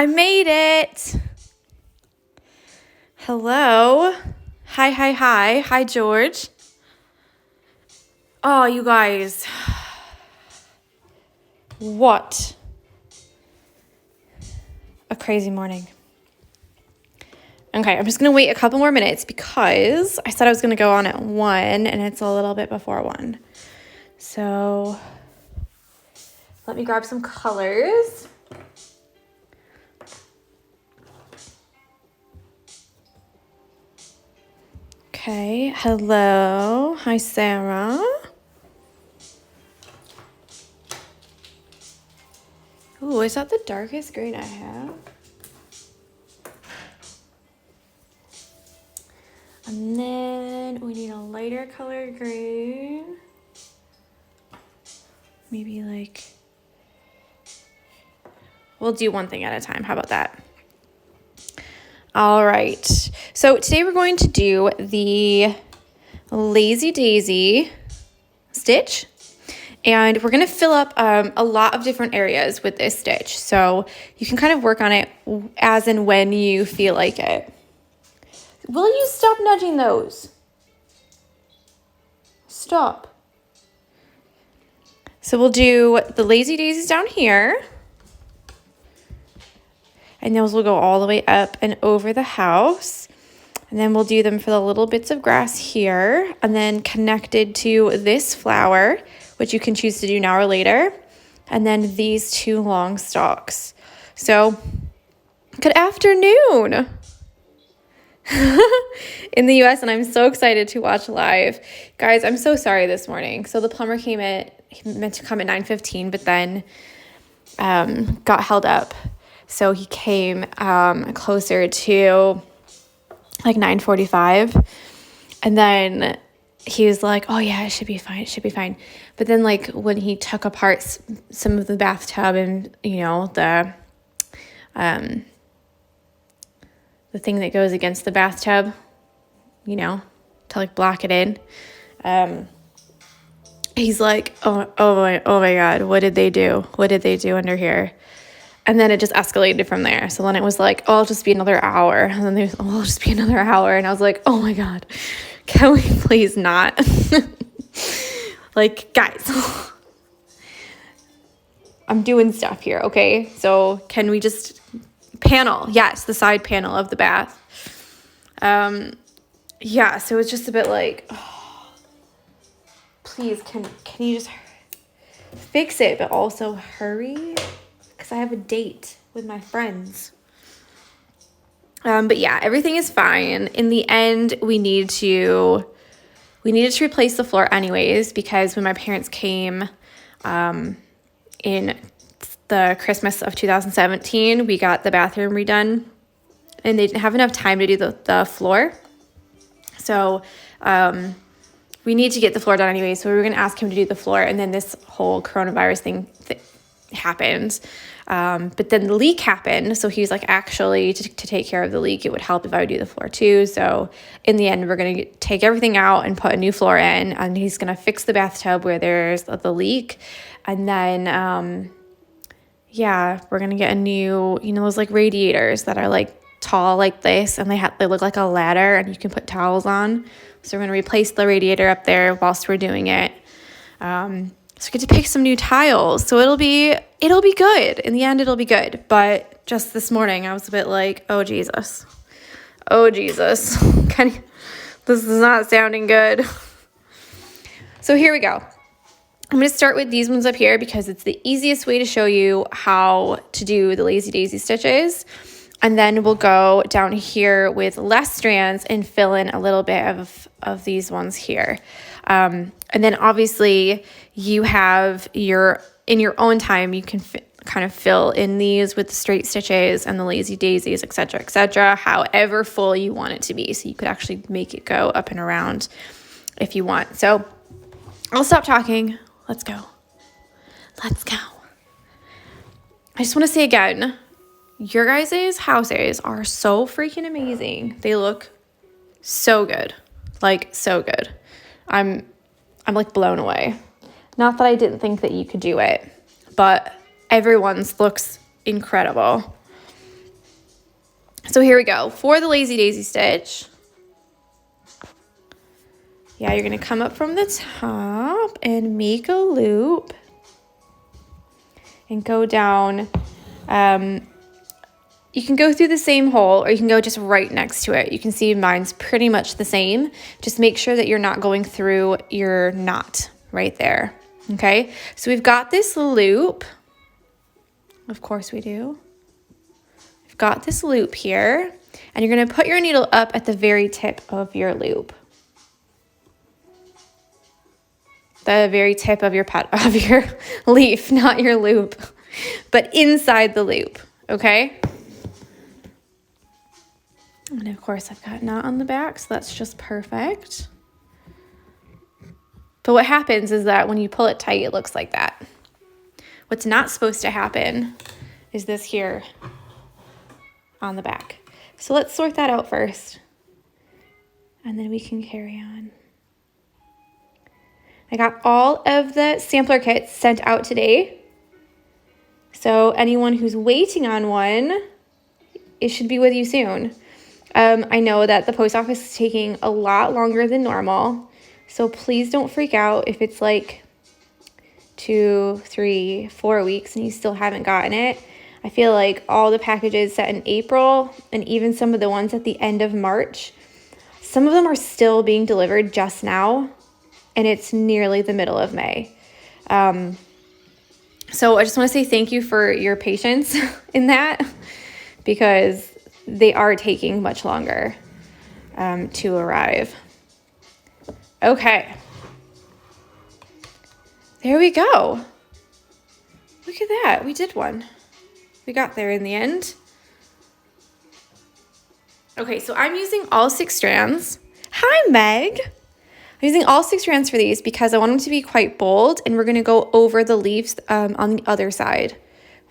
I made it. Hello. Hi, hi, hi. Hi, George. Oh, you guys. What a crazy morning. Okay, I'm just going to wait a couple more minutes because I said I was going to go on at 1 and it's a little bit before 1. So let me grab some colors. Okay, hello. Hi, Sarah. Ooh, is that the darkest green I have? And then we need a lighter color green. Maybe like, we'll do one thing at a time. How about that? All right. So today we're going to do the Lazy Daisy stitch. And we're going to fill up a lot of different areas with this stitch. So you can kind of work on it as and when you feel like it. Will you stop nudging those? Stop. So we'll do the Lazy Daisies down here. And those will go all the way up and over the house. And then we'll do them for the little bits of grass here. And then connected to this flower, which you can choose to do now or later. And then these 2 long stalks. So, good afternoon in the US, and I'm so excited to watch live. Guys, I'm so sorry this morning. So the plumber he meant to come at 9:15, but then got held up. So he came closer to like 9:45, and then he was like, oh yeah, it should be fine, it should be fine. But then like when he took apart some of the bathtub and, you know, the thing that goes against the bathtub, you know, to like block it in, he's like, oh my God, what did they do? What did they do under here? And then it just escalated from there. So then it was like, oh, it'll just be another hour. And then there's, oh, it'll just be another hour. And I was like, oh my God, can we please not? Like, guys, I'm doing stuff here, okay? So can we just panel? Yes, the side panel of the bath. Yeah, so it's just a bit like, oh, please, can you just fix it, but also hurry? Because I have a date with my friends. But yeah, everything is fine. In the end, we needed to replace the floor anyways, because when my parents came in the Christmas of 2017, we got the bathroom redone and they didn't have enough time to do the floor. So we need to get the floor done anyway. So we were going to ask him to do the floor, and then this whole coronavirus thing happened. But then the leak happened. So he was like, actually, to take care of the leak, it would help if I would do the floor too. So in the end, we're going to take everything out and put a new floor in, and he's going to fix the bathtub where there's the leak. And then, yeah, we're going to get a new, you know, those like radiators that are like tall like this, and they look like a ladder and you can put towels on. So we're going to replace the radiator up there whilst we're doing it. So we get to pick some new tiles. So it'll be good. In the end, it'll be good. But just this morning, I was a bit like, oh, Jesus. Oh, Jesus. This is not sounding good. So here we go. I'm going to start with these ones up here because it's the easiest way to show you how to do the Lazy Daisy stitches. And then we'll go down here with less strands and fill in a little bit of these ones here. And then obviously you have in your own time, you can kind of fill in these with the straight stitches and the Lazy Daisies, etc., however full you want it to be. So you could actually make it go up and around if you want. So I'll stop talking. Let's go. Let's go. I just want to say again, your guys' houses are so freaking amazing. They look so good. Like, so good. I'm like blown away. Not that I didn't think that you could do it, but everyone's looks incredible. So here we go. For the lazy daisy stitch, yeah, you're gonna come up from the top and make a loop and go down. You can go through the same hole or you can go just right next to it. You can see mine's pretty much the same. Just make sure that you're not going through your knot right there, okay? So we've got this loop. Of course we do. We've got this loop here, and you're gonna put your needle up at the very tip of your loop. The very tip of your leaf, not your loop, but inside the loop, okay? And of course I've got a knot on the back, so that's just perfect. But what happens is that when you pull it tight, it looks like that. What's not supposed to happen is this here on the back. So let's sort that out first, and then we can carry on. I got all of the sampler kits sent out today. So anyone who's waiting on one, it should be with you soon. I know that the post office is taking a lot longer than normal, so please don't freak out if it's like 2, 3, 4 weeks and you still haven't gotten it. I feel like all the packages set in April and even some of the ones at the end of March, some of them are still being delivered just now, and it's nearly the middle of May. So I just want to say thank you for your patience in that, because they are taking much longer to arrive. Okay. There we go. Look at that. We did one. We got there in the end. Okay, so I'm using all 6 strands. Hi, Meg. I'm using all 6 strands for these because I want them to be quite bold, and we're going to go over the leaves on the other side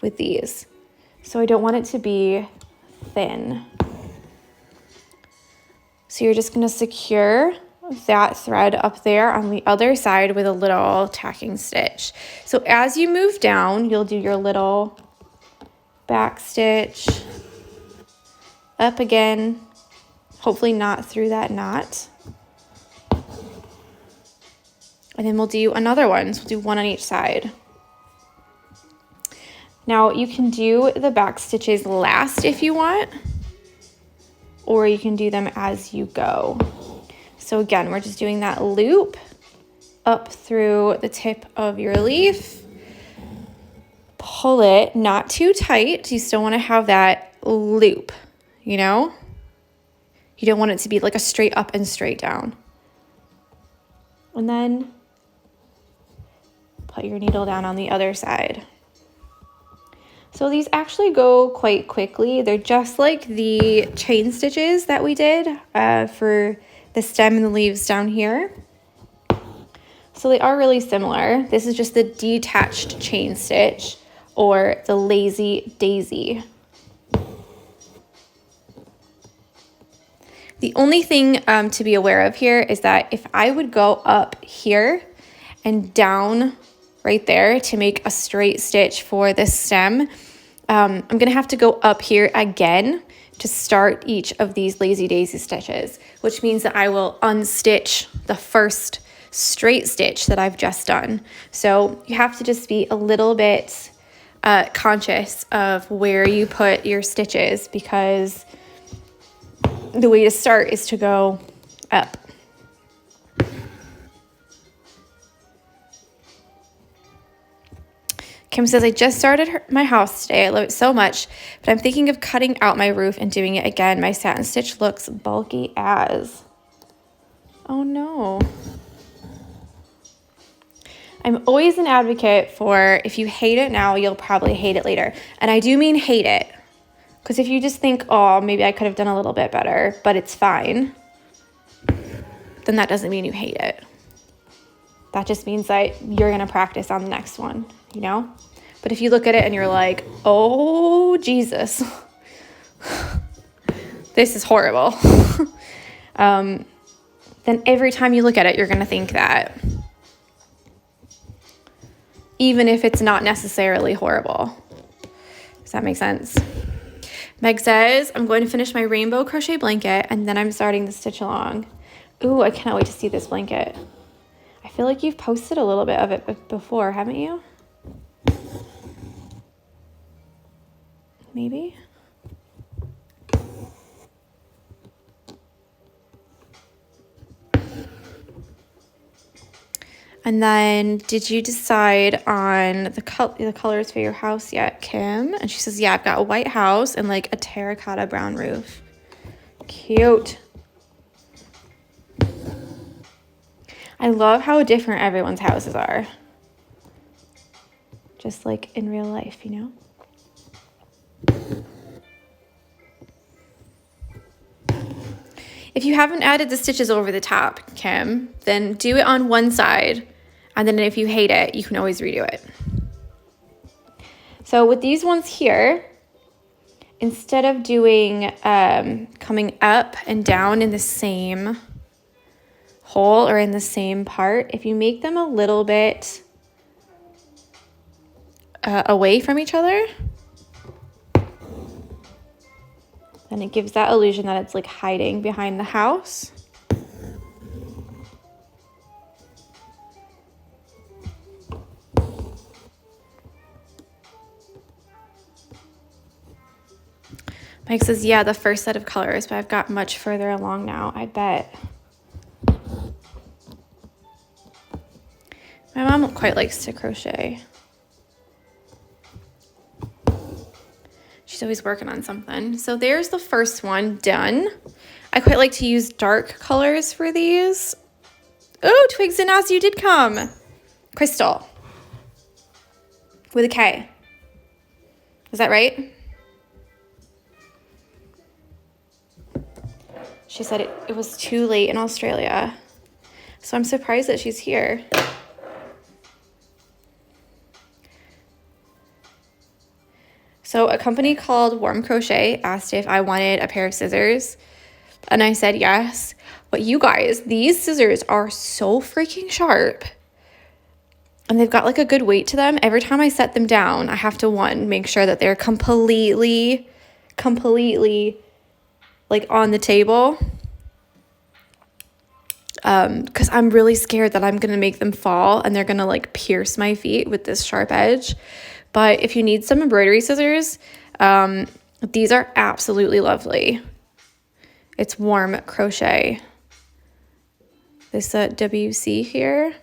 with these. So I don't want it to be thin. So you're just going to secure that thread up there on the other side with a little tacking stitch. So as you move down, you'll do your little back stitch up again, hopefully not through that knot. And then we'll do another one. So we'll do one on each side. Now you can do the back stitches last if you want, or you can do them as you go. So again, we're just doing that loop up through the tip of your leaf. Pull it not too tight. You still want to have that loop, you know? You don't want it to be like a straight up and straight down. And then put your needle down on the other side. So these actually go quite quickly. They're just like the chain stitches that we did for the stem and the leaves down here. So they are really similar. This is just the detached chain stitch or the lazy daisy. The only thing to be aware of here is that if I would go up here and down right there to make a straight stitch for the stem, I'm going to have to go up here again to start each of these lazy daisy stitches, which means that I will unstitch the first straight stitch that I've just done. So you have to just be a little bit conscious of where you put your stitches, because the way to start is to go up. Kim says, I just started my house today. I love it so much, but I'm thinking of cutting out my roof and doing it again. My satin stitch looks bulky as. Oh no. I'm always an advocate for, if you hate it now, you'll probably hate it later. And I do mean hate it. Because if you just think, oh, maybe I could have done a little bit better, but it's fine, then that doesn't mean you hate it. That just means that you're going to practice on the next one, you know? But if you look at it and you're like, oh, Jesus, this is horrible, then every time you look at it, you're going to think that, even if it's not necessarily horrible. Does that make sense? Meg says, I'm going to finish my rainbow crochet blanket and then I'm starting the stitch along. Ooh, I cannot wait to see this blanket. I feel like you've posted a little bit of it before, haven't you? Maybe? And then, did you decide on the colors for your house yet, Kim? And she says, yeah, I've got a white house and like a terracotta brown roof. Cute. I love how different everyone's houses are. Just like in real life, you know? If you haven't added the stitches over the top, Kim, then do it on one side. And then if you hate it, you can always redo it. So with these ones here, instead of doing coming up and down in the same hole or in the same part, if you make them a little bit away from each other, then it gives that illusion that it's like hiding behind the house. Mike says, yeah, the first set of colors, but I've got much further along now, I bet. My mom quite likes to crochet. She's always working on something. So there's the first one done. I quite like to use dark colors for these. Oh, Twigs and Nas, you did come. Crystal. With a K. Is that right? She said it was too late in Australia. So I'm surprised that she's here. So a company called Warm Crochet asked if I wanted a pair of scissors. And I said yes. But you guys, these scissors are so freaking sharp. And they've got like a good weight to them. Every time I set them down, I have to, make sure that they're completely like on the table. Because I'm really scared that I'm going to make them fall and they're going to like pierce my feet with this sharp edge. But if you need some embroidery scissors, these are absolutely lovely. It's Warm Crochet. This WC here.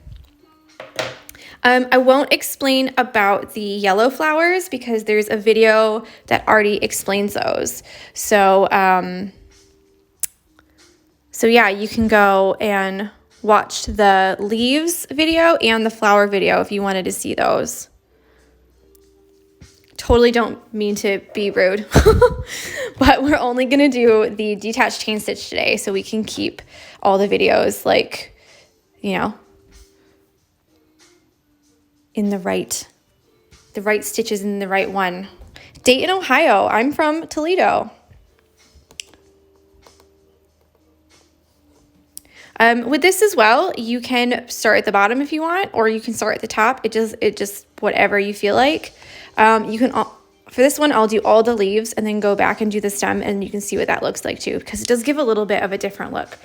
I won't explain about the yellow flowers because there's a video that already explains those. So yeah, you can go and watch the leaves video and the flower video if you wanted to see those. Totally don't mean to be rude, but we're only going to do the detached chain stitch today so we can keep all the videos like, you know, in the right stitches in the right one. Dayton, Ohio. I'm from Toledo. With this as well, you can start at the bottom if you want, or you can start at the top. It just whatever you feel like. You can, for this one, I'll do all the leaves and then go back and do the stem, and you can see what that looks like too, because it does give a little bit of a different look.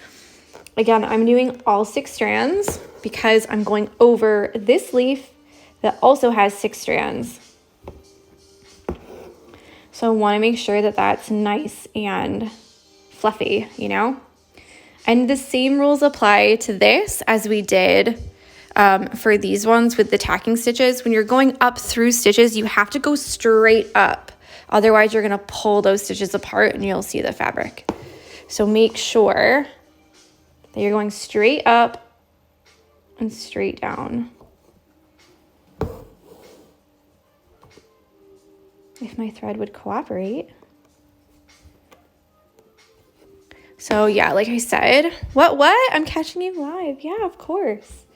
Again, I'm doing all 6 strands because I'm going over this leaf that also has 6 strands. So I want to make sure that that's nice and fluffy, you know? And the same rules apply to this as we did for these ones with the tacking stitches. When you're going up through stitches, you have to go straight up. Otherwise, you're going to pull those stitches apart and you'll see the fabric. So make sure that you're going straight up and straight down. If my thread would cooperate. So yeah, like I said, what? I'm catching you live. Yeah, of course.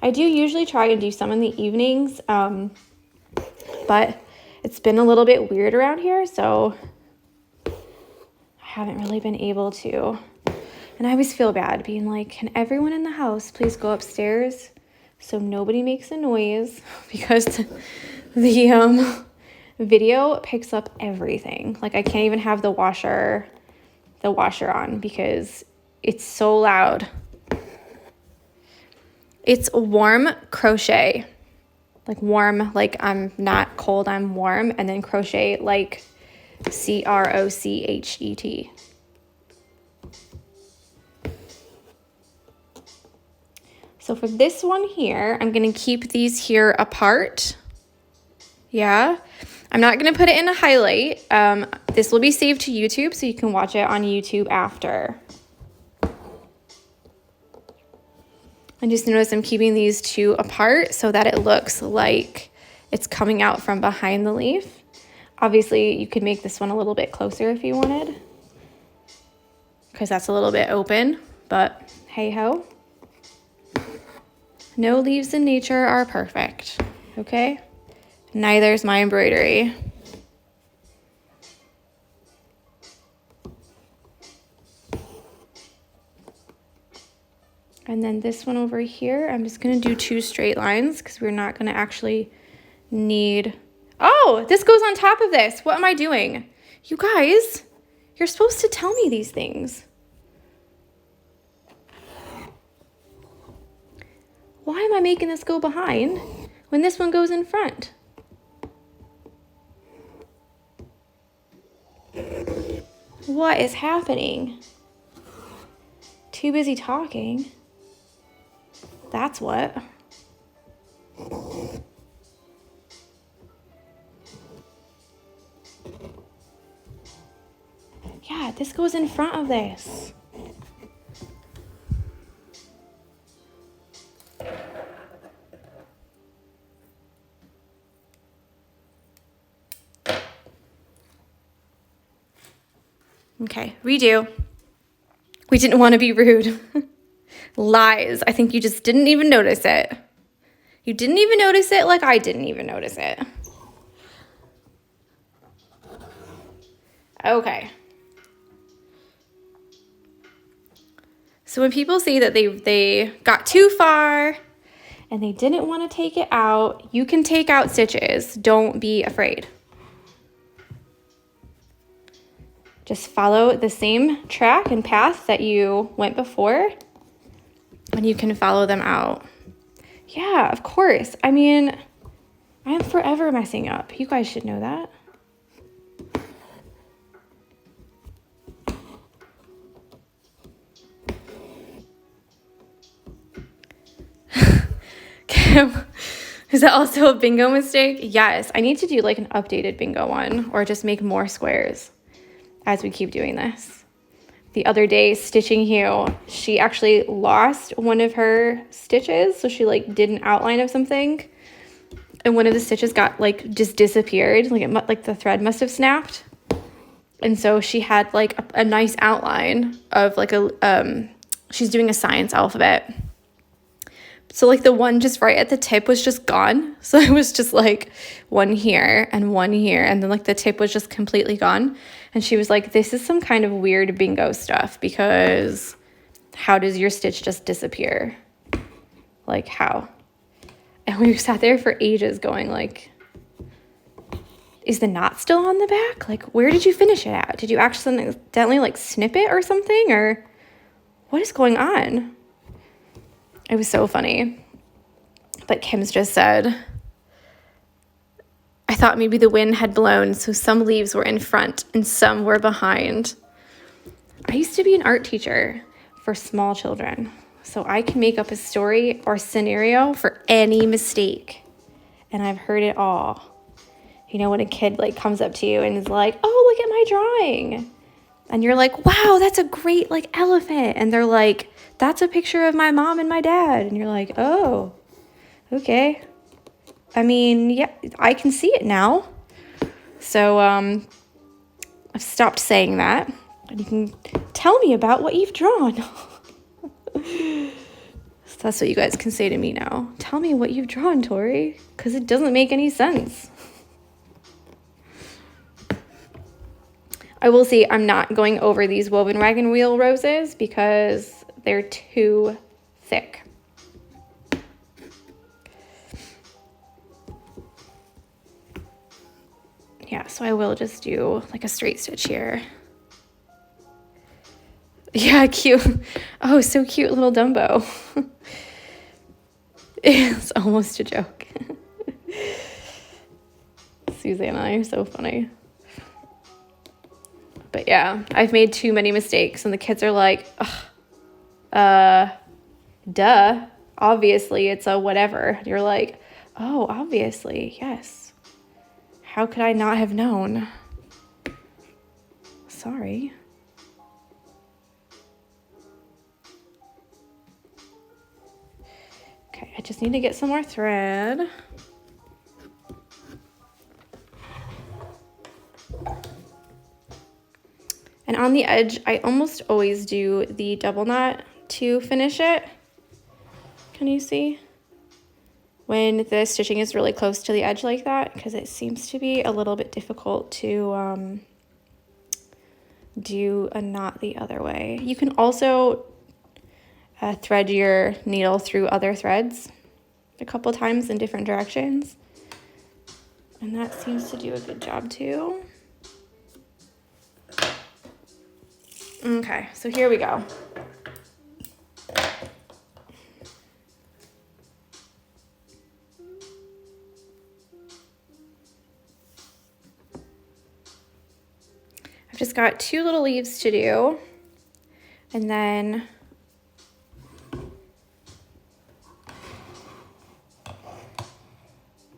I do usually try and do some in the evenings, but it's been a little bit weird around here, so I haven't really been able to. And I always feel bad being like, can everyone in the house please go upstairs so nobody makes a noise? Because the video picks up everything. Like I can't even have the washer on because it's so loud. It's warm crochet. Like warm, like I'm not cold, I'm warm, and then crochet like CROCHET. So for this one here, I'm gonna keep these here apart. Yeah, I'm not gonna put it in a highlight. This will be saved to YouTube so you can watch it on YouTube after. And just notice I'm keeping these two apart so that it looks like it's coming out from behind the leaf. Obviously, you could make this one a little bit closer if you wanted, because that's a little bit open, but hey ho. No leaves in nature are perfect, okay? Neither is my embroidery. And then this one over here, I'm just gonna do 2 straight lines because we're not gonna actually need, oh, this goes on top of this. What am I doing? You guys, you're supposed to tell me these things. Why am I making this go behind when this one goes in front? What is happening? Too busy talking. That's what. Yeah, this goes in front of this. Okay, redo. We didn't want to be rude. Lies. I think you just didn't even notice it. You didn't even notice it like I didn't even notice it. Okay. So when people say that they got too far and they didn't want to take it out, you can take out stitches. Don't be afraid. Just follow the same track and path that you went before, and you can follow them out. Yeah, of course. I mean, I am forever messing up. You guys should know that. Kim, is that also a bingo mistake? Yes, I need to do like an updated bingo one, or just make more squares as we keep doing this. The other day, Stitching Hue, she actually lost one of her stitches. So she like did an outline of something, and one of the stitches got like just disappeared. Like the thread must have snapped. And so she had like a nice outline of like she's doing a science alphabet. So like the one just right at the tip was just gone. So it was just like one here, and then like the tip was just completely gone. And she was like, this is some kind of weird bingo stuff, because how does your stitch just disappear? Like how? And we sat there for ages going like, is the knot still on the back? Like, where did you finish it at? Did you accidentally like snip it or something? Or what is going on? It was so funny. But Kim's just said, I thought maybe the wind had blown, so some leaves were in front and some were behind. I used to be an art teacher for small children, so I can make up a story or scenario for any mistake. And I've heard it all. You know, when a kid like comes up to you and is like, oh, look at my drawing. And you're like, wow, that's a great like elephant. And they're like, that's a picture of my mom and my dad. And you're like, oh, okay. I mean, yeah, I can see it now. So I've stopped saying that. And you can tell me about what you've drawn. So that's what you guys can say to me now. Tell me what you've drawn, Tori, because it doesn't make any sense. I will say I'm not going over these woven wagon wheel roses because they're too thick. Yeah, so I will just do like a straight stitch here. Yeah, cute. Oh, so cute, little Dumbo. It's almost a joke. Susanna, you're so funny. But yeah, I've made too many mistakes and the kids are like, duh, obviously it's a whatever. And you're like, oh, obviously, yes. How could I not have known? Sorry. Okay, I just need to get some more thread. And on the edge, I almost always do the double knot to finish it. Can you see? When the stitching is really close to the edge like that, because it seems to be a little bit difficult to do a knot the other way. You can also thread your needle through other threads a couple times in different directions. And that seems to do a good job too. Okay, so here we go. I've just got 2 little leaves to do, and then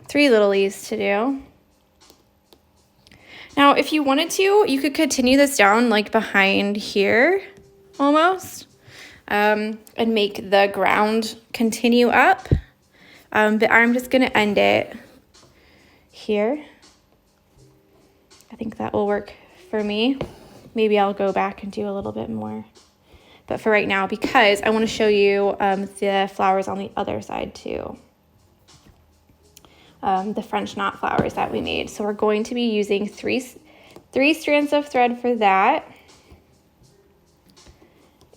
three little leaves to do. Now, if you wanted to, you could continue this down like behind here almost, and make the ground continue up. But I'm just gonna end it here. I think that will work for me. Maybe I'll go back and do a little bit more. But for right now, because I wanna show you the flowers on the other side too. The French knot flowers that we made. So we're going to be using three strands of thread for that.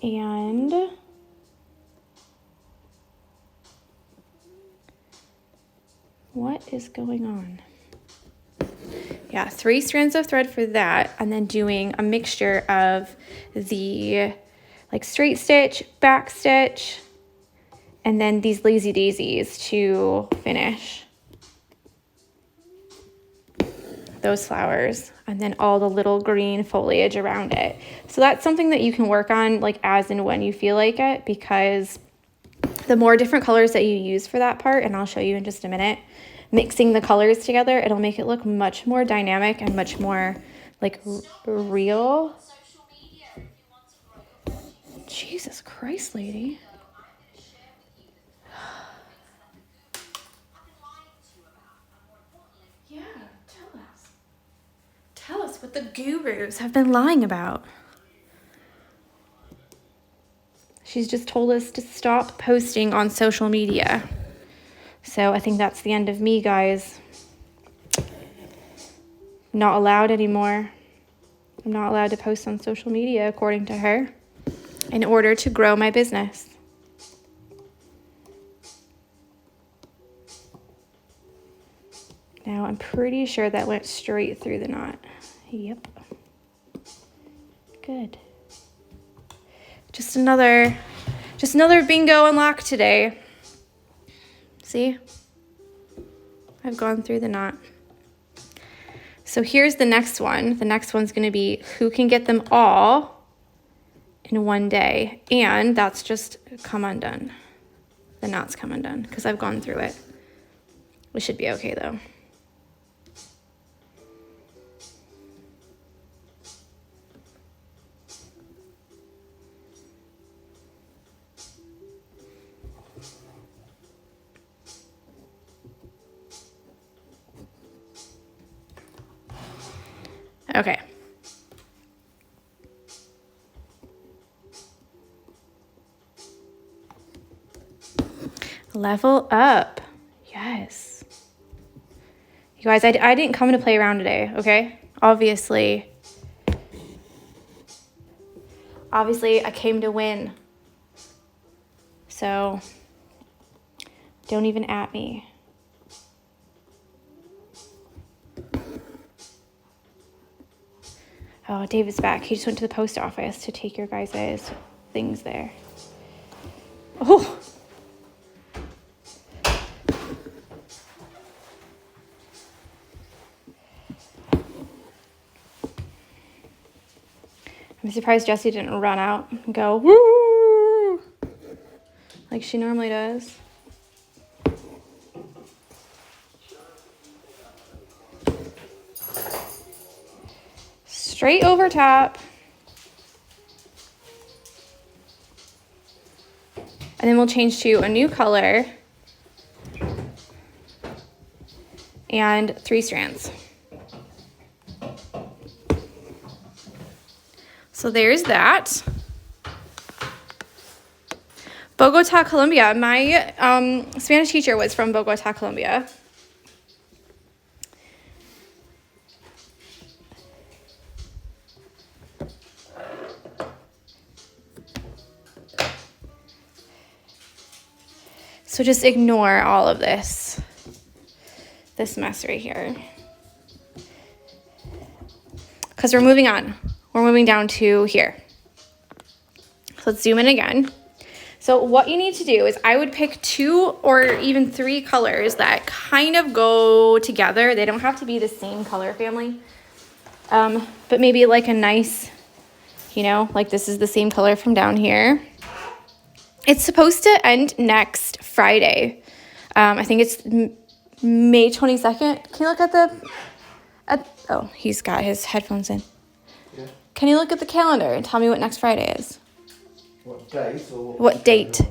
And what is going on? Yeah, 3 strands of thread for that, and then doing a mixture of the like straight stitch, back stitch, and then these lazy daisies to finish those flowers, and then all the little green foliage around it. So that's something that you can work on like as and when you feel like it, because the more different colors that you use for that part, and I'll show you in just a minute, mixing the colors together, it'll make it look much more dynamic and much more like real. Jesus Christ, lady. Yeah, tell us what the gurus have been lying about. She's just told us to stop posting on social media. So I think that's the end of me, guys. Not allowed anymore. I'm not allowed to post on social media, according to her, in order to grow my business. Now, I'm pretty sure that went straight through the knot. Yep. Good. Just another bingo unlock today. See? I've gone through the knot. So here's the next one. The next one's going to be who can get them all in one day. And that's just come undone. The knot's come undone because I've gone through it. We should be okay though. Okay. Level up. Yes. You guys, I didn't come to play around today, okay? Obviously, I came to win. So, don't even at me. Oh, David's back. He just went to the post office to take your guys' things there. Oh! I'm surprised Jessie didn't run out and go, woo! Like she normally does. Straight over top. And then we'll change to a new color and 3 strands. So there's that. Bogota, Colombia. My Spanish teacher was from Bogota, Colombia. So just ignore all of this mess right here. Because we're moving on. We're moving down to here. So let's zoom in again. So what you need to do is I would pick 2 or even 3 colors that kind of go together. They don't have to be the same color family. But maybe like a nice, you know, like this is the same color from down here. It's supposed to end next Friday. I think it's May 22nd. Can you look at oh, he's got his headphones in. Yeah. Can you look at the calendar and tell me what next Friday is? What date or what date?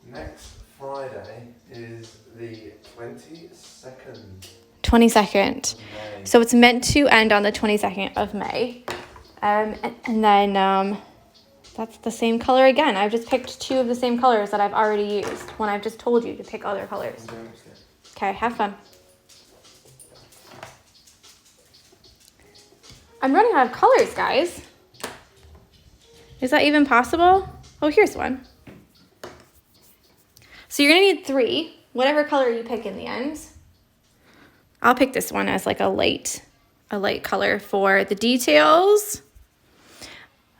Next Friday is the 22nd. 22nd. May. So it's meant to end on the 22nd of May. And then that's the same color again. I've just picked 2 of the same colors that I've already used when I've just told you to pick other colors. Okay, have fun. I'm running out of colors, guys. Is that even possible? Oh, here's one. So you're gonna need 3, whatever color you pick in the end. I'll pick this one as like a light color for the details.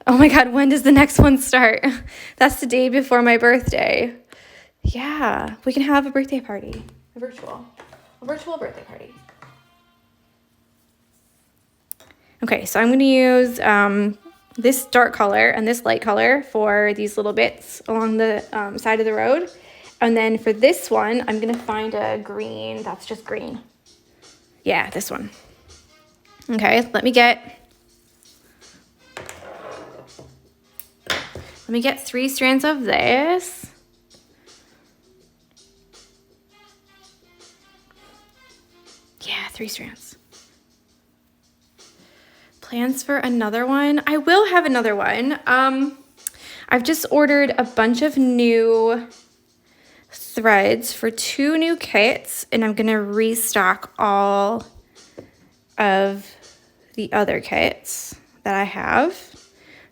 Oh my God, when does the next one start? That's the day before my birthday. Yeah, we can have a birthday party, a virtual birthday party. Okay, so I'm going to use this dark color and this light color for these little bits along the side of the road. And then for this one, I'm going to find a green that's just green. Yeah, this one. Okay, let me get 3 strands of this. Yeah, 3 strands. Plans for another one? I will have another one. I've just ordered a bunch of new threads for 2 new kits, and I'm gonna restock all of the other kits that I have.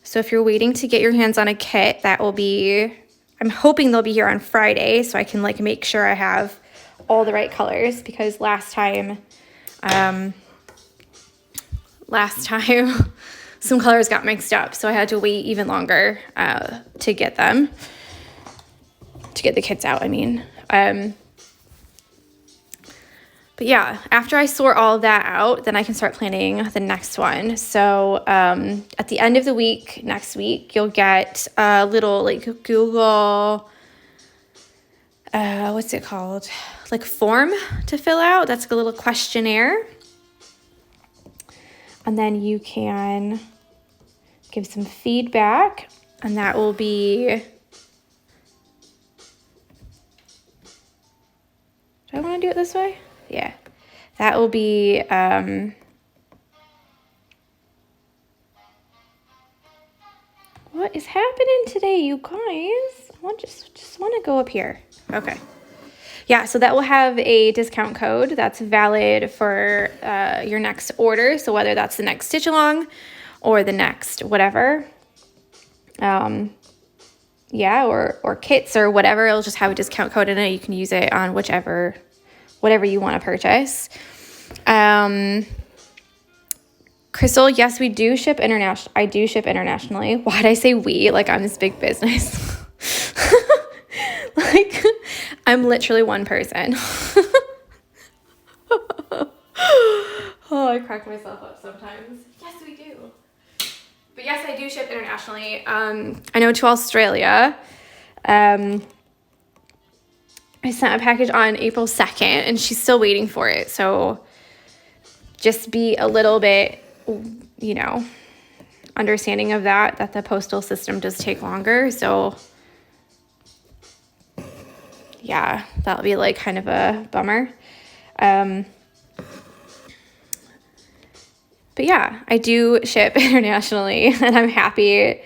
So if you're waiting to get your hands on a kit, that will be, I'm hoping they'll be here on Friday so I can like make sure I have all the right colors, because last time some colors got mixed up, so I had to wait even longer to get the kits out, I mean. But yeah, after I sort all of that out, then I can start planning the next one. So at the end of the week, next week, you'll get a little like Google, what's it called? Like form to fill out. That's like a little questionnaire. And then you can give some feedback, and that will be, do I want to do it this way? Yeah, that will be, what is happening today, you guys? I just want to go up here. Okay. Yeah, so that will have a discount code that's valid for your next order. So whether that's the next Stitchalong or the next whatever, yeah, or kits or whatever, it'll just have a discount code in it. You can use it on whatever you want to purchase. Crystal, yes, we do ship international. I do ship internationally. Why'd I say we? Like I'm this big business. Like I'm literally one person. Oh, I crack myself up sometimes. Yes, we do. But yes, I do ship internationally. I know to Australia. I sent a package on April 2nd and she's still waiting for it. So just be a little bit, you know, understanding of that the postal system does take longer. So yeah, that'll be like kind of a bummer. But yeah, I do ship internationally and I'm happy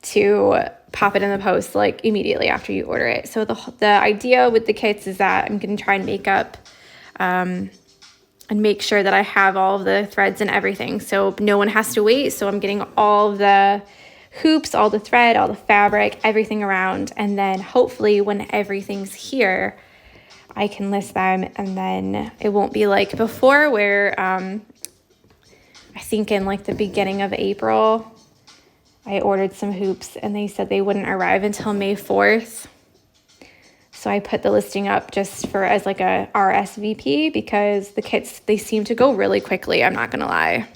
to pop it in the post like immediately after you order it. So the idea with the kits is that I'm going to try and make up and make sure that I have all of the threads and everything. So no one has to wait. So I'm getting all the hoops, all the thread, all the fabric, everything around. And then hopefully when everything's here, I can list them. And then it won't be like before where I think in like the beginning of April, I ordered some hoops and they said they wouldn't arrive until May 4th. So I put the listing up just for as like a RSVP because the kits, they seem to go really quickly. I'm not going to lie.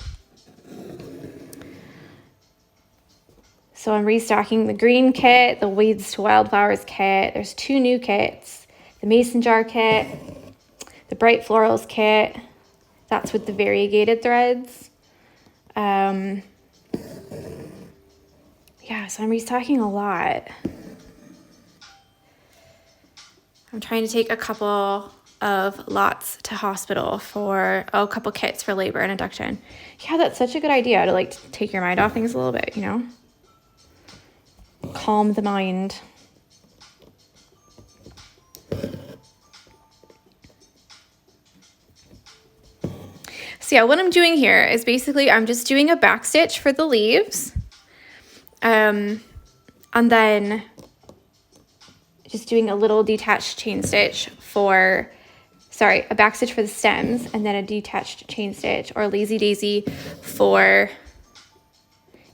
So I'm restocking the green kit, the Weeds to Wildflowers kit. There's 2 new kits, the Mason jar kit, the Bright Florals kit. That's with the variegated threads. Yeah, so I'm restocking a lot. I'm trying to take a couple of lots to hospital for a couple kits for labor and induction. Yeah, that's such a good idea to like take your mind off things a little bit, you know? Calm the mind. So yeah, what I'm doing here is basically I'm just doing a back stitch for the leaves. And then just doing a little detached chain stitch a back stitch for the stems, and then a detached chain stitch or lazy daisy for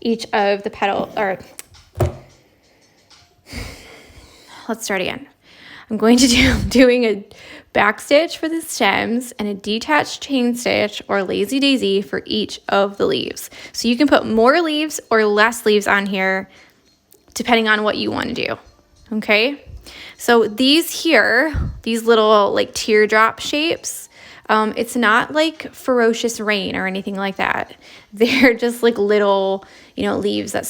each of the petal, or let's start again. I'm going to doing a back stitch for the stems and a detached chain stitch or lazy daisy for each of the leaves. So you can put more leaves or less leaves on here depending on what you want to do. Okay? So these little like teardrop shapes, it's not like ferocious rain or anything like that. They're just like little, leaves that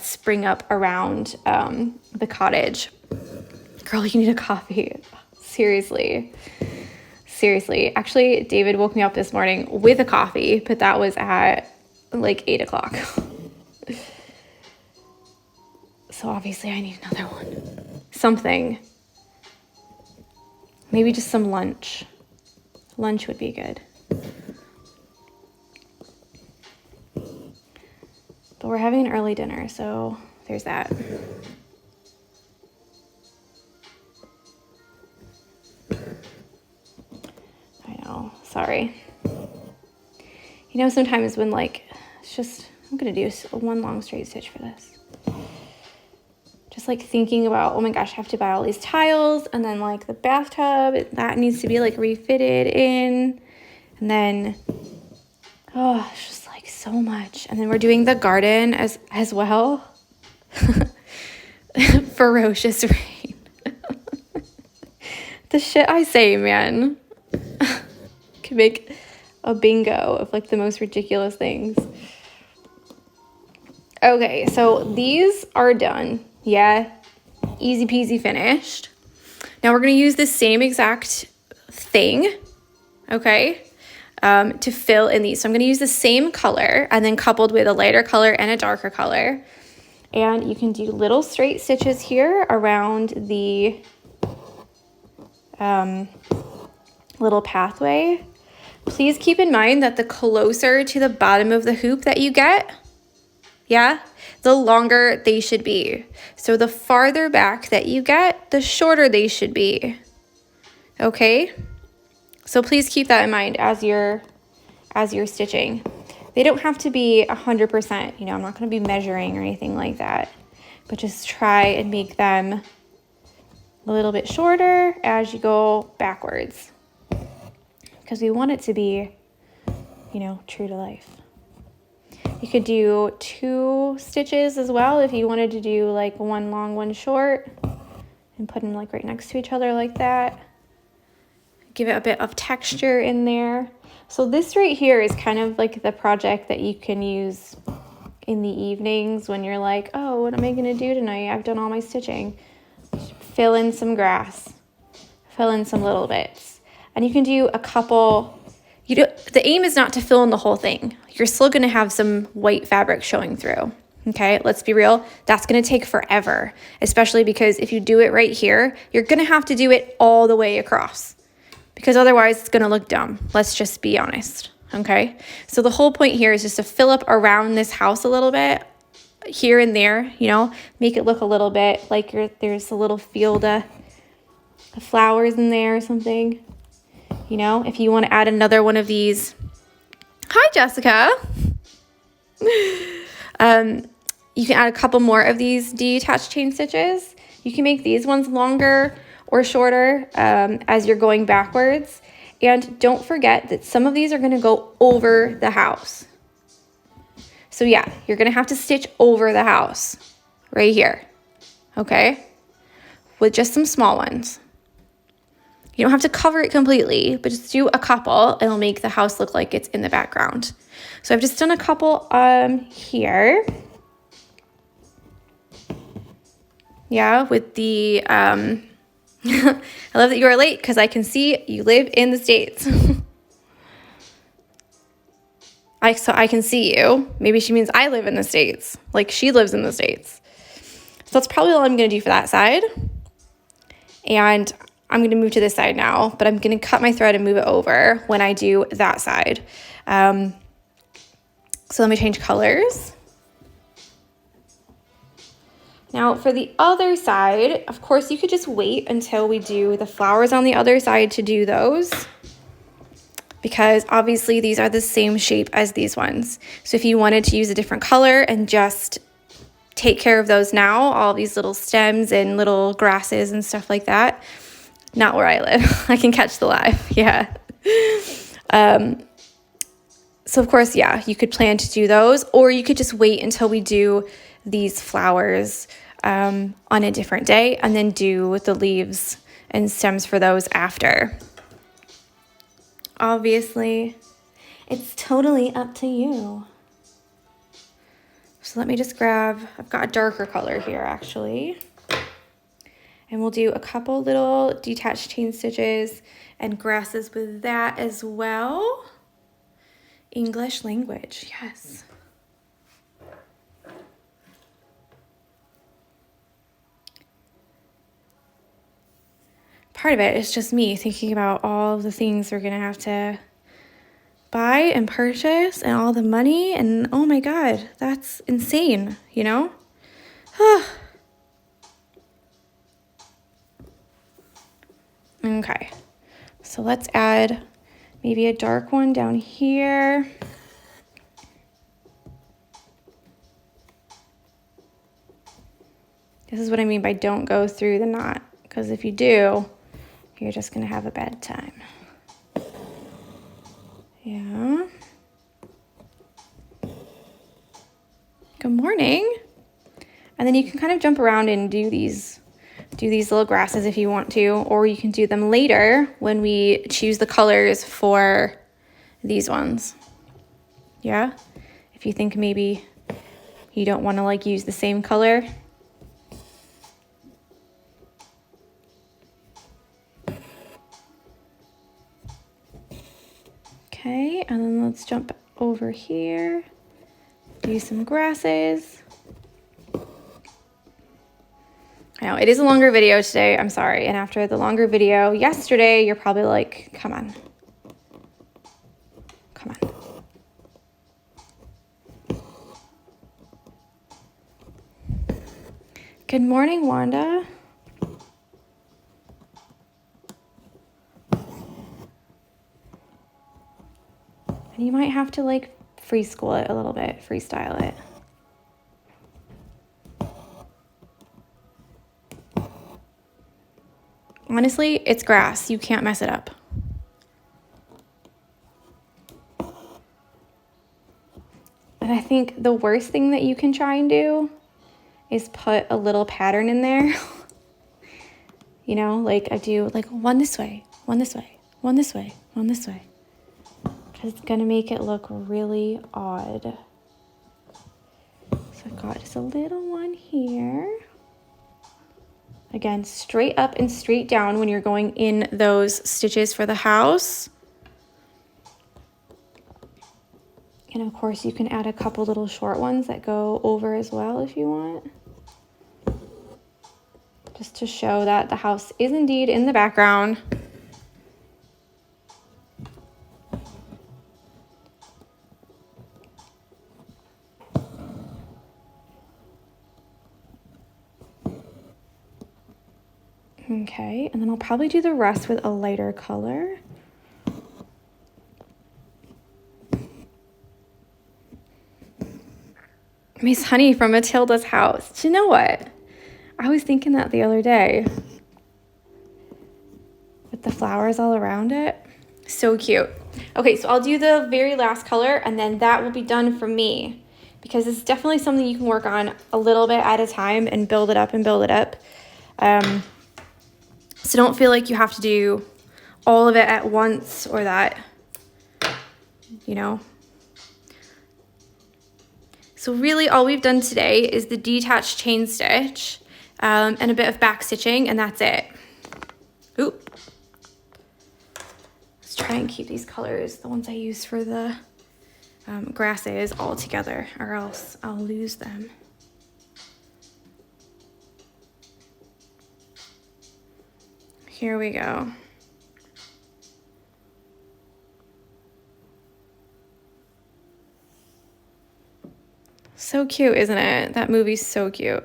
spring up around the cottage. Girl, you need a coffee. Seriously. Actually, David woke me up this morning with a coffee, but that was at like 8 o'clock. So obviously I need another one. Something. Maybe just some lunch. Lunch would be good. But we're having an early dinner, so there's that. Sorry. Sometimes when I'm going to do one long straight stitch for this. Just like thinking about, oh my gosh, I have to buy all these tiles, and then like the bathtub, that needs to be like refitted in. And then, it's just like so much. And then we're doing the garden as well. Ferocious rain. The shit I say, man. Could make a bingo of like the most ridiculous things. Okay, so these are done. Yeah, easy peasy finished. Now we're going to use the same exact thing, okay, to fill in these. So I'm going to use the same color and then coupled with a lighter color and a darker color. And you can do little straight stitches here around the little pathway. Please keep in mind that the closer to the bottom of the hoop that you get, the longer they should be. So the farther back that you get, the shorter they should be. Okay? So please keep that in mind as you're as you're stitching. They don't have to be 100%, you know, I'm not going to be measuring or anything like that, but just try and make them a little bit shorter as you go backwards, because we want it to be, you know, true to life. You could do 2 stitches as well if you wanted to do like one long, one short, and put them like right next to each other like that. Give it a bit of texture in there. So this right here is kind of like the project that you can use in the evenings when you're like, oh, what am I gonna do tonight? I've done all my stitching. Fill in some grass, fill in some little bits. And you can do a couple. The aim is not to fill in the whole thing. You're still gonna have some white fabric showing through. Okay, let's be real, that's gonna take forever, especially because if you do it right here, you're gonna have to do it all the way across, because otherwise it's gonna look dumb. Let's just be honest, okay? So the whole point here is just to fill up around this house a little bit, here and there, you know, make it look a little bit like there's a little field of flowers in there or something. You know, if you wanna add another one of these, hi Jessica. You can add a couple more of these detached chain stitches. You can make these ones longer or shorter as you're going backwards. And don't forget that some of these are gonna go over the house. So yeah, you're gonna have to stitch over the house right here, okay? With just some small ones. You don't have to cover it completely, but just do a couple. It'll make the house look like it's in the background. So I've just done a couple here. Yeah, with the, I love that you are late because I can see you live in the States. So I can see you. Maybe she means I live in the States, like she lives in the States. So that's probably all I'm gonna do for that side. And I'm gonna move to this side now, but I'm gonna cut my thread and move it over when I do that side. So let me change colors. Now for the other side, of course, you could just wait until we do the flowers on the other side to do those, because obviously these are the same shape as these ones. So if you wanted to use a different color and just take care of those now, all these little stems and little grasses and stuff like that, not where I live. I can catch the live, yeah. So of course, yeah, you could plan to do those, or you could just wait until we do these flowers on a different day and then do the leaves and stems for those after. Obviously, it's totally up to you. So let me just grab, I've got a darker color here actually. And we'll do a couple little detached chain stitches and grasses with that as well. English language, yes. Part of it is just me thinking about all of the things we're gonna have to buy and purchase and all the money, and oh my God, that's insane, you know? Okay, so let's add maybe a dark one down here. This is what I mean by don't go through the knot, because if you do, you're just gonna have a bad time. Yeah. Good morning. And then you can kind of jump around and do these little grasses if you want to, or you can do them later when we choose the colors for these ones. Yeah? If you think maybe you don't want to like use the same color. Okay, and then let's jump over here, do some grasses. I know, it is a longer video today, I'm sorry. And after the longer video yesterday, you're probably like, come on. Come on. Good morning, Wanda. And you might have to like free school it a little bit, freestyle it. Honestly, it's grass. You can't mess it up. And I think the worst thing that you can try and do is put a little pattern in there. You know, like I do like one this way, one this way, one this way, one this way. Because it's going to make it look really odd. So I've got just a little one here. Again, straight up and straight down when you're going in those stitches for the house. And of course you can add a couple little short ones that go over as well if you want. Just to show that the house is indeed in the background. Okay, and then I'll probably do the rest with a lighter color. Miss Honey from Matilda's house. Do you know what? I was thinking that the other day. With the flowers all around it. So cute. Okay, so I'll do the very last color and then that will be done for me. Because it's definitely something you can work on a little bit at a time and build it up and build it up. So don't feel like you have to do all of it at once or that, you know. So really all we've done today is the detached chain stitch and a bit of back stitching, and that's it. Oop. Let's try and keep these colors, the ones I use for the grasses, all together, or else I'll lose them. Here we go. So cute, isn't it? That movie's so cute.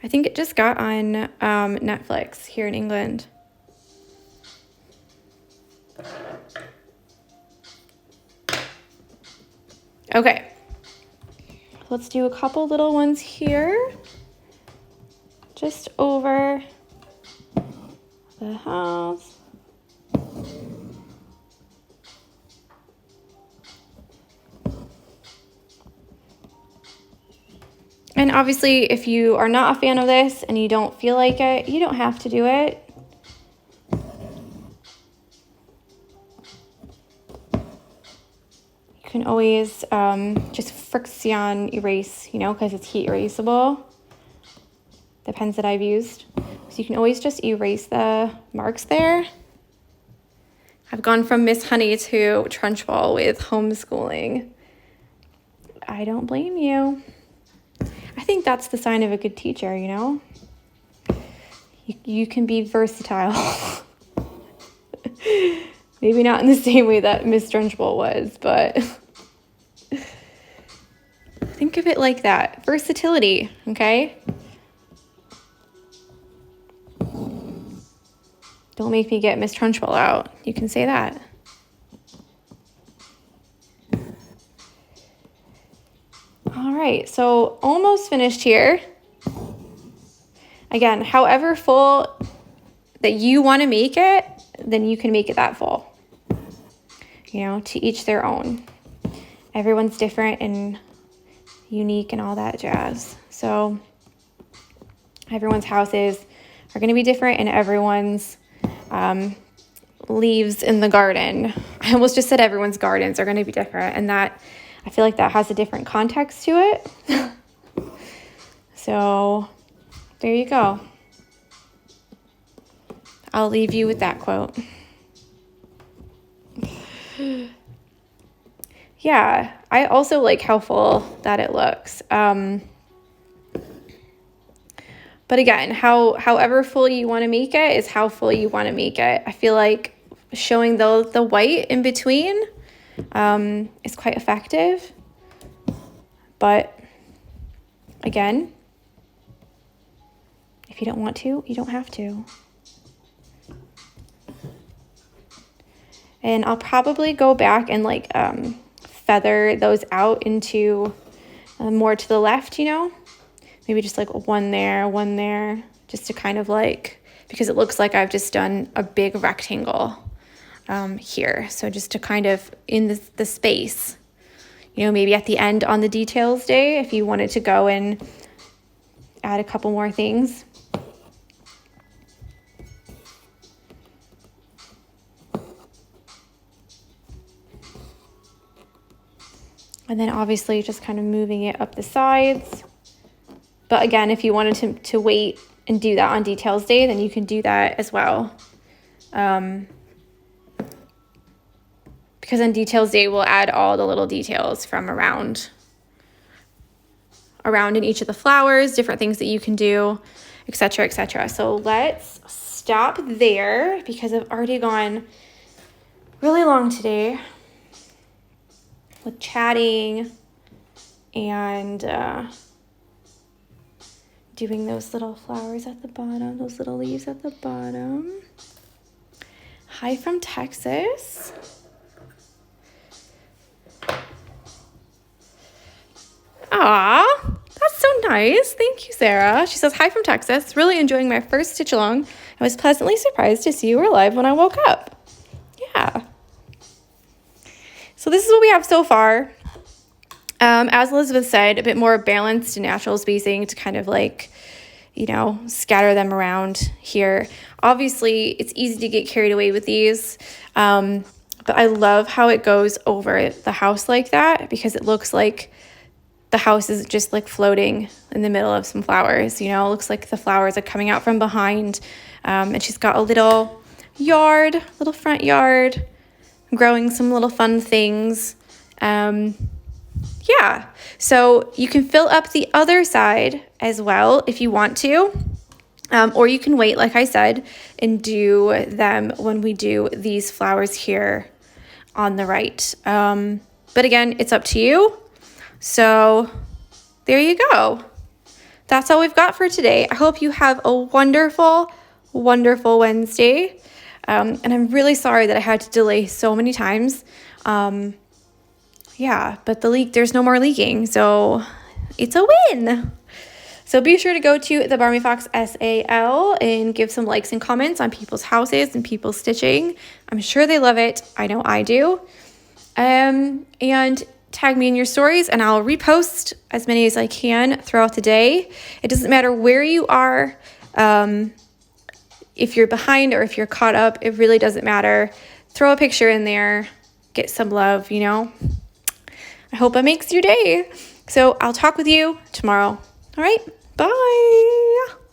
I think it just got on Netflix here in England. Okay. Let's do a couple little ones here. Just over the house. And obviously, if you are not a fan of this and you don't feel like it, you don't have to do it. You can always just friction erase, you know, because it's heat erasable. The pens that I've used. So you can always just erase the marks there. I've gone from Miss Honey to Trunchbull with homeschooling. I don't blame you. I think that's the sign of a good teacher, you know? You can be versatile. Maybe not in the same way that Miss Trunchbull was, but think of it like that. Versatility, okay? Don't make me get Miss Trunchbull out. You can say that. All right, so almost finished here. Again, however full that you want to make it, then you can make it that full. You know, to each their own. Everyone's different and unique and all that jazz. So everyone's houses are going to be different, and everyone's leaves in the garden. I almost just said everyone's gardens are going to be different, and that I feel like that has a different context to it. So there you go. I'll leave you with that quote. Yeah, I also like how full that it looks. But again, however full you want to make it is how full you want to make it. I feel like showing the white in between is quite effective. But again, if you don't want to, you don't have to. And I'll probably go back and like feather those out into more to the left, you know, maybe just like one there, just to kind of like, because it looks like I've just done a big rectangle here. So just to kind of in the space, you know, maybe at the end on the details day, if you wanted to go and add a couple more things. And then obviously just kind of moving it up the sides. But again, if you wanted to wait and do that on details day, then you can do that as well. Because on details day, we'll add all the little details from around in each of the flowers, different things that you can do, etc., etc. So let's stop there because I've already gone really long today with chatting and doing those little flowers at the bottom, those little leaves at the bottom. Hi from Texas. Aw, that's so nice. Thank you, Sarah. She says, hi from Texas. Really enjoying my first stitch along. I was pleasantly surprised to see you were alive when I woke up. Yeah. So this is what we have so far. As Elizabeth said, a bit more balanced and natural spacing to kind of like, you know, scatter them around here. Obviously, it's easy to get carried away with these. But I love how it goes over the house like that because it looks like the house is just like floating in the middle of some flowers, you know, it looks like the flowers are coming out from behind. And she's got a little yard, little front yard, growing some little fun things. Yeah, so you can fill up the other side as well if you want to, or you can wait, like I said, and do them when we do these flowers here on the right. But again, it's up to you. So there you go. That's all we've got for today. I hope you have a wonderful, wonderful Wednesday. And I'm really sorry that I had to delay so many times. Yeah, but there's no more leaking, so it's a win. So be sure to go to the Barmy Fox SAL and give some likes and comments on people's houses and people's stitching. I'm sure they love it. I know I do. And tag me in your stories and I'll repost as many as I can throughout the day. It doesn't matter where you are. If you're behind or if you're caught up, it really doesn't matter. Throw a picture in there, get some love, you know. I hope it makes your day. So I'll talk with you tomorrow. All right, bye.